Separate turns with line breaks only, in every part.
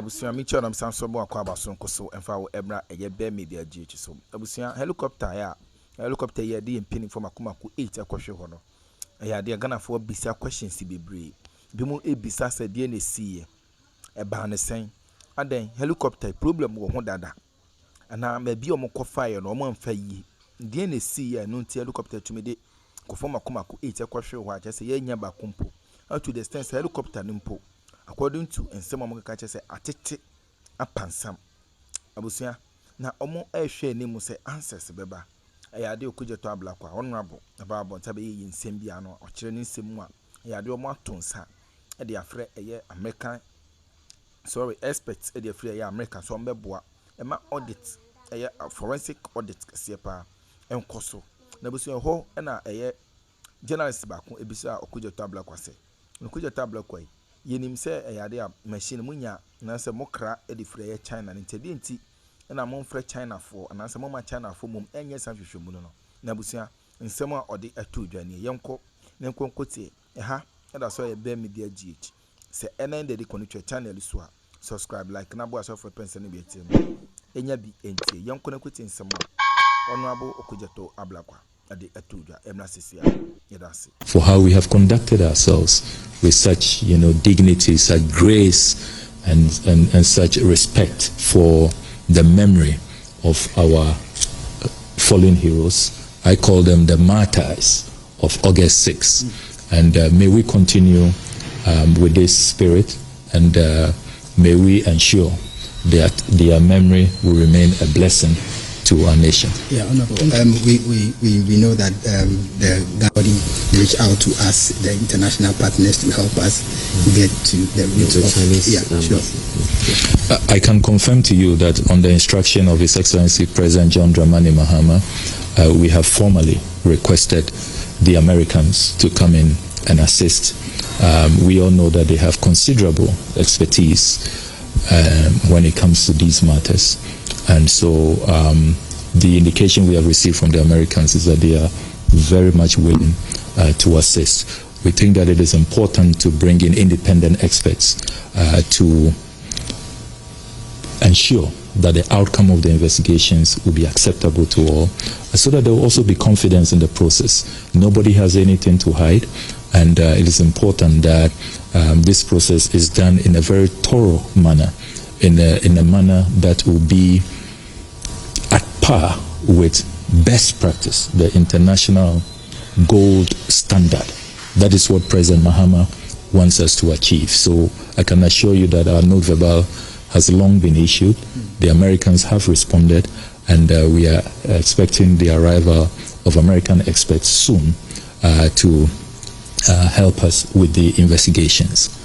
abusia mi chọ na msanso bo akwa abaso nkoso emfa wo ebra eye be media GH so abusia helicopter ya de empini from akomako 8 akwhwe ho no ya de Ghana for bisa questions bebre bi mu ebisa se de na siye eba ne sen aden helicopter problem wo ho dada ana ma bi omko fire no mo mfa yi de na siye no nti helicopter tumi de ko from akomako 8 akwhwe ho a chese ye nya ba kompo to the extent helicopter nimpo according to ensem amaka ka chese atete apansam abusia na omo ehwe ni mu se answers beba ayade Okudzto ablakwa honorable ababo ntabe yi nsem bia no okire ni nsem mu a ayade omo atonsa e de afre eye American experts e de afre eye America so mbeboa e ma audit eye forensic audit sepa enkoso na abusia ho na eye journalist bako ebisa Okudzto ablakwa se Okudzto ablakwa yenim se ayade a machine munya na se mokra e de afre eye China ntedi nti na mo mfre China for ananse mo ma China for mum enye san hwehwemu no na busia nsem a ode atu dwane yenko nenkonkotie ha da so ye be media GH se enen de connect channel so a subscribe like na bo aso for person bi etie enya bi entie yenko nenkotie nsem a honorable Okudzto ablakwa ade atu dwa emna sesia yedase
for how we have conducted ourselves with such dignity, such grace and such respect for the memory of our fallen heroes. I call them the martyrs of August 6. And may we continue with this spirit, and may we ensure that their memory will remain a blessing to our nation.
Yeah, Honorable. We know that the body reached out to us, the international partners, to help us get to the root of Chinese. Yeah, sure.
I can confirm to you that on the instruction of His Excellency President John Dramani Mahama, we have formally requested the Americans to come in and assist. We all know that they have considerable expertise when it comes to these matters. And so the indication we have received from the Americans is that they are very much willing to assist. We think that it is important to bring in independent experts to ensure that the outcome of the investigations will be acceptable to all, so that there will also be confidence in the process. Nobody has anything to hide, and it is important that this process is done in a very thorough manner, in a manner that will be at par with best practice, the international gold standard. That is what President Mahama wants us to achieve. So I can assure you that our note verbal has long been issued. The Americans have responded, and we are expecting the arrival of American experts soon to help us with the investigations.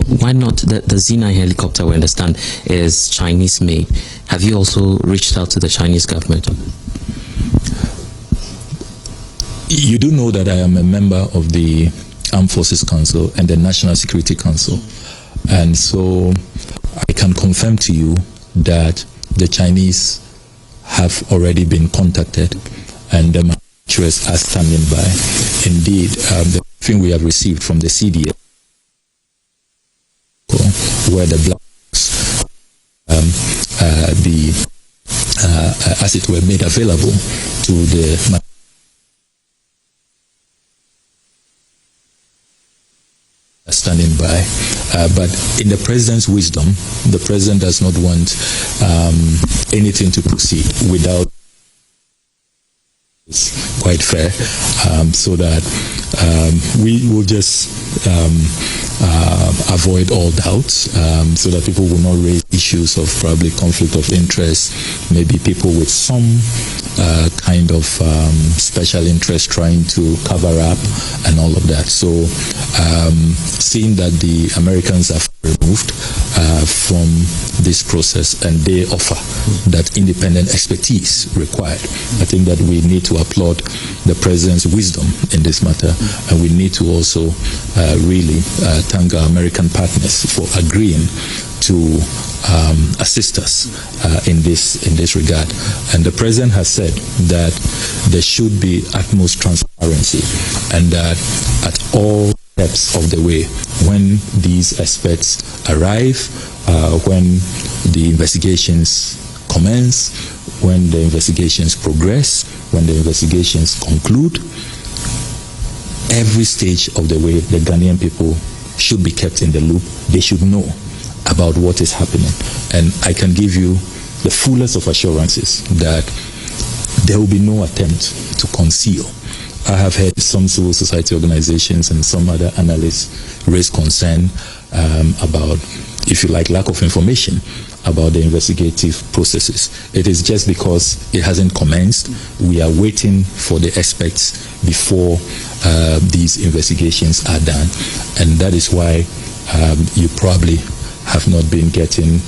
Why not? The Z9 helicopter, we understand, is Chinese made. Have you also reached out to the Chinese government?
You do know that I am a member of the Armed Forces Council and the National Security Council. And so I can confirm to you that the Chinese have already been contacted, and the manufacturers are standing by. Indeed, the thing we have received from the CDA, where the blocks, as it were, made available to the standing by, but in the president's wisdom, the president does not want anything to proceed without. It's quite fair, so that we will just avoid all doubts, so that people will not raise issues of probably conflict of interest, maybe people with some kind of special interest trying to cover up and all of that. So seeing that the Americans have removed from this process and they offer that independent expertise required, I think that we need to applaud the president's wisdom in this matter, and we need to also really thank our American partners for agreeing to assist us in this regard. And the president has said that there should be utmost transparency, and that at all steps of the way, when these experts arrive when the investigations commence, when the investigations progress, when the investigations conclude. Every stage of the way, the Ghanaian people should be kept in the loop. They should know about what is happening. And I can give you the fullest of assurances that there will be no attempt to conceal. I have heard some civil society organizations and some other analysts raise concern about, if you like, lack of information about the investigative processes. It is just because it hasn't commenced. We are waiting for the experts before these investigations are done. And that is why you probably have not been getting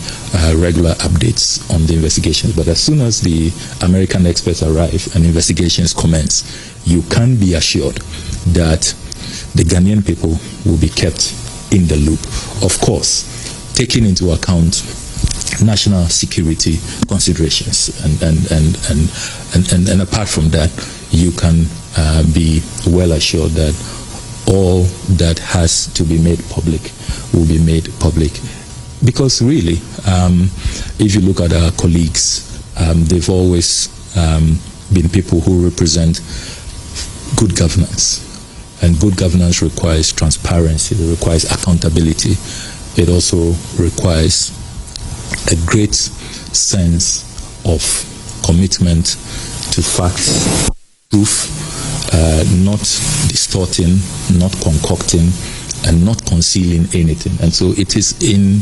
regular updates on the investigations. But as soon as the American experts arrive and investigations commence, you can be assured that the Ghanaian people will be kept in the loop. Of course, taking into account national security considerations, and apart from that, you can be well assured that all that has to be made public will be made public. Because really, if you look at our colleagues, they've always been people who represent good governance. And good governance requires transparency, it requires accountability. It also requires a great sense of commitment to facts, proof, not distorting, not concocting, and not concealing anything. And so it is in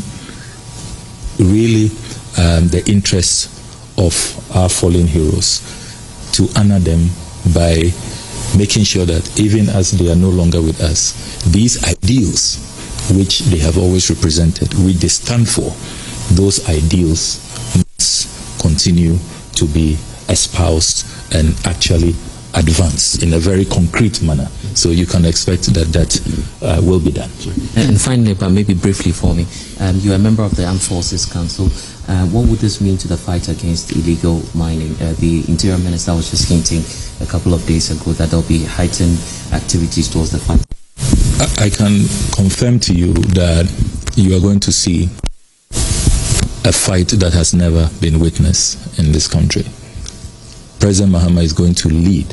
really the interests of our fallen heroes to honor them by making sure that even as they are no longer with us, these ideals which they have always represented, which they stand for, those ideals must continue to be espoused and actually advanced in a very concrete manner. So you can expect that will be done.
And finally, but maybe briefly for me, you're a member of the Armed Forces Council. What would this mean to the fight against illegal mining? The Interior Minister was just hinting a couple of days ago that there'll be heightened activities towards the fight.
I can confirm to you that you are going to see a fight that has never been witnessed in this country. President Mahama is going to lead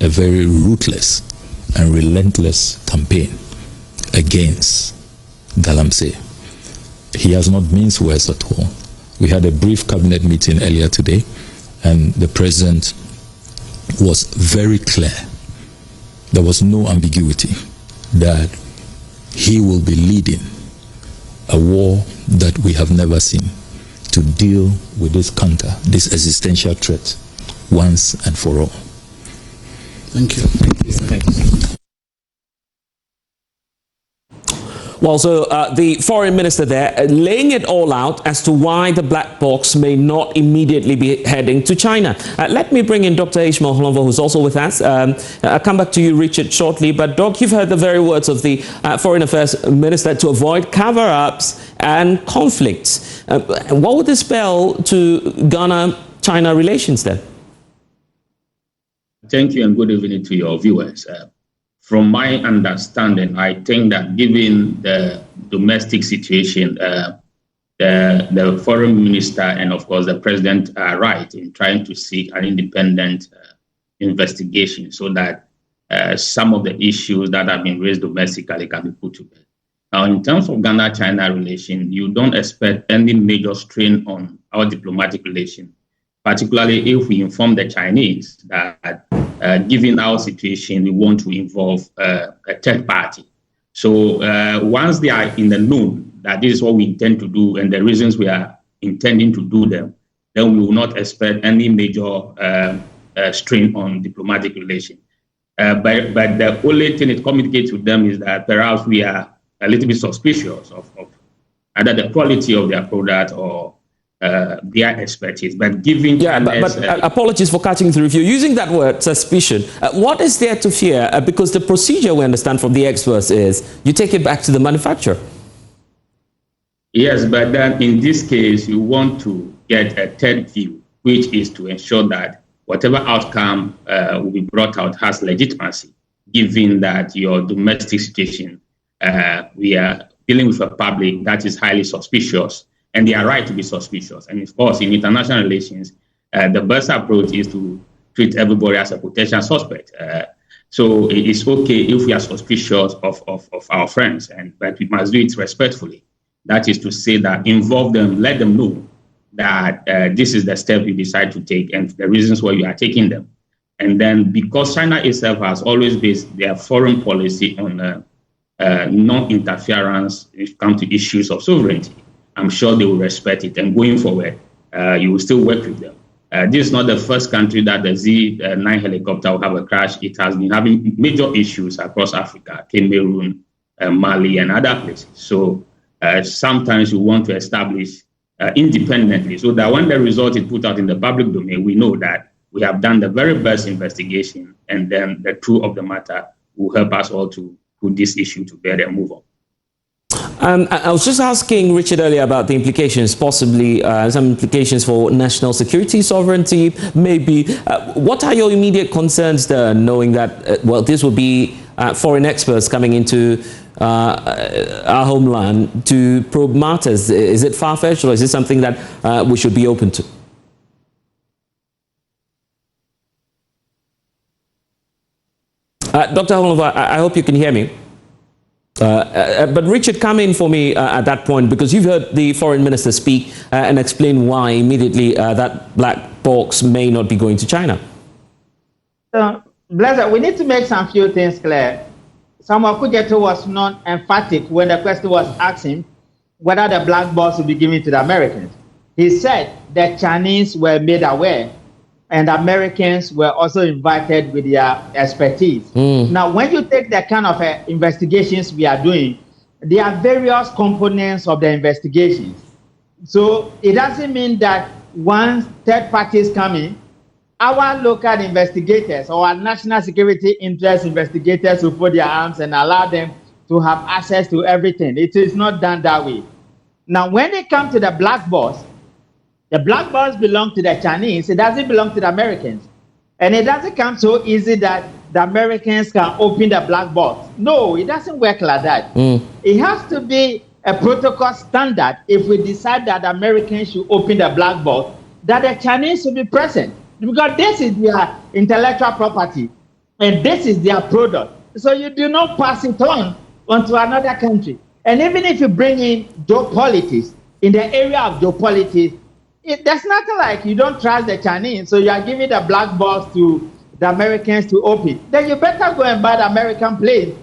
a very ruthless and relentless campaign against Galamsey. He has not minced words at all. We had a brief cabinet meeting earlier today, and the president was very clear. There was no ambiguity that he will be leading a war that we have never seen to deal with this counter, this existential threat, once and for all.
Thank you.
Thank you.
Well, so the foreign minister there laying it all out as to why the black box may not immediately be heading to China. Let me bring in Dr. Ishmael Holonvo, who's also with us. I'll come back to you, Richard, shortly. But, Doc, you've heard the very words of the foreign affairs minister to avoid cover-ups and conflicts. What would this spell to Ghana-China relations then?
Thank you and good evening to your viewers. From my understanding, I think that given the domestic situation, the foreign minister and, of course, the president are right in trying to seek an independent investigation so that some of the issues that have been raised domestically can be put to bed. Now, in terms of Ghana-China relation, you don't expect any major strain on our diplomatic relation, particularly if we inform the Chinese that given our situation, we want to involve a third party. So once they are in the know that this is what we intend to do and the reasons we are intending to do them, then we will not expect any major strain on diplomatic relation. But the only thing it communicates with them is that perhaps we are a little bit suspicious of either the quality of their product or their expertise, but giving...
but apologies for cutting through. If you're using that word, suspicion, what is there to fear? Because the procedure, we understand from the experts, is you take it back to the manufacturer.
Yes, but then in this case, you want to get a third view, which is to ensure that whatever outcome will be brought out has legitimacy, given that your domestic situation, we are dealing with a public that is highly suspicious and they are right to be suspicious. And of course, in international relations, the best approach is to treat everybody as a potential suspect. So it's okay if we are suspicious of our friends, but we must do it respectfully. That is to say that involve them, let them know that this is the step you decide to take and the reasons why you are taking them. And then because China itself has always based their foreign policy on non-interference when it comes to issues of sovereignty, I'm sure they will respect it. And going forward, you will still work with them. This is not the first country that the Z9 helicopter will have a crash. It has been having major issues across Africa, Cameroon, Mali, and other places. So sometimes you want to establish independently so that when the result is put out in the public domain, we know that we have done the very best investigation, and then the truth of the matter will help us all to put this issue to bed and move on.
I was just asking Richard earlier about the implications, possibly some implications for national security, sovereignty, maybe. What are your immediate concerns there, knowing that, well, this will be foreign experts coming into our homeland to probe matters? Is it far-fetched, or is it something that we should be open to? Dr. Holova, I hope you can hear me. But Richard, come in for me at that point, because you've heard the foreign minister speak and explain why immediately that black box may not be going to China.
Blazer, we need to make some few things clear. Okudzto was not emphatic when the question was asked him whether the black box would be given to the Americans. He said the Chinese were made aware and Americans were also invited with their expertise. Now, when you take the kind of investigations we are doing, there are various components of the investigations. So it doesn't mean that once third parties come in, our local investigators or our national security interest investigators will put their arms and allow them to have access to everything. It is not done that way. Now, when it comes to the black box belong to the Chinese. It doesn't belong to the Americans. And it doesn't come so easy that the Americans can open the black box. No, it doesn't work like that. It has to be a protocol standard if we decide that the Americans should open the black box, that the Chinese should be present. Because this is their intellectual property and this is their product. So you do not pass it on to another country. And even if you bring in geopolitics, in the area of geopolitics, there's nothing like you don't trust the Chinese, so you are giving the black box to the Americans to open. Then you better go and buy the American plane,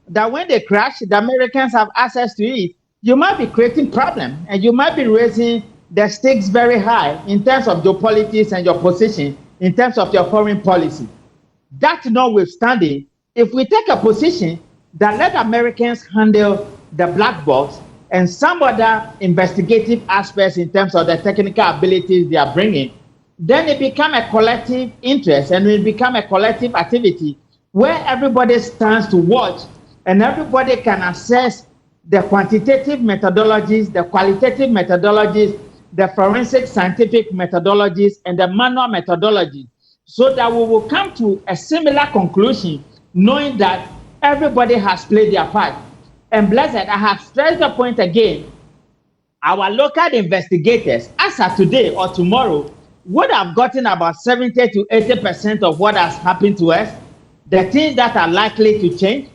that when they crash, the Americans have access to it. You might be creating problems, and you might be raising the stakes very high in terms of geopolitics and your position, in terms of your foreign policy. That notwithstanding, if we take a position that let Americans handle the black box, and some other investigative aspects in terms of the technical abilities they are bringing, then it becomes a collective interest and it becomes a collective activity where everybody stands to watch and everybody can assess the quantitative methodologies, the qualitative methodologies, the forensic scientific methodologies, and the manual methodologies, so that we will come to a similar conclusion, knowing that everybody has played their part. And Blessed, I have stressed the point again, our local investigators, as of today or tomorrow, would have gotten about 70 to 80% of what has happened to us, the things that are likely to change,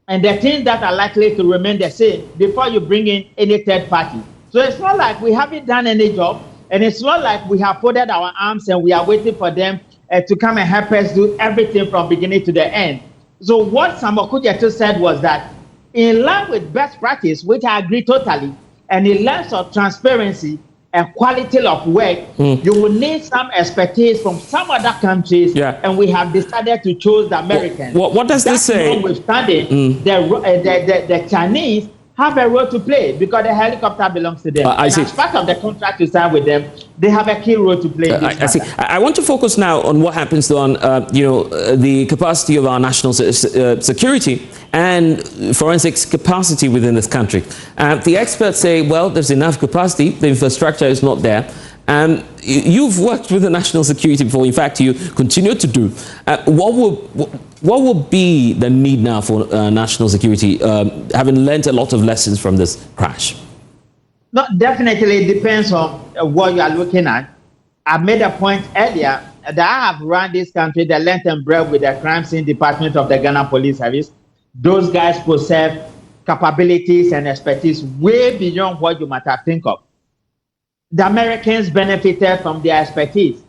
and the things that are likely to remain the same before you bring in any third party. So it's not like we haven't done any job, and it's not like we have folded our arms and we are waiting for them to come and help us do everything from beginning to the end. So what Okudzto said was that, in line with best practice, which I agree totally, and in lines of transparency and quality of work, you will need some expertise from some other countries, and we have decided to choose the Americans.
What does this say?
Notwithstanding, the Chinese have a role to play because the helicopter belongs to them. As part of the contract to sign with them, they have a key role to play.
I see. I want to focus now on what happens on the capacity of our national security and forensics capacity within this country. The experts say, well, there's enough capacity. The infrastructure is not there. You've worked with the national security before. In fact, you continue to do. What will be the need now for national security, having learned a lot of lessons from this crash?
No, definitely it depends on what you are looking at. I made a point earlier that I have run this country the length and breadth with the crime scene department of the Ghana Police Service. Those guys possess capabilities and expertise way beyond what you might have think of. The Americans benefited from their expertise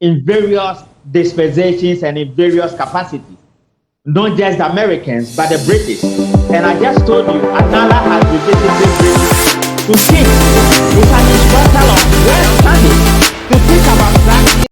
in various dispensations and in various capacities. Not just the Americans, but the British. And I just told you, Anala has revisited Britain to teach. It's an instructor of West Studies to teach about black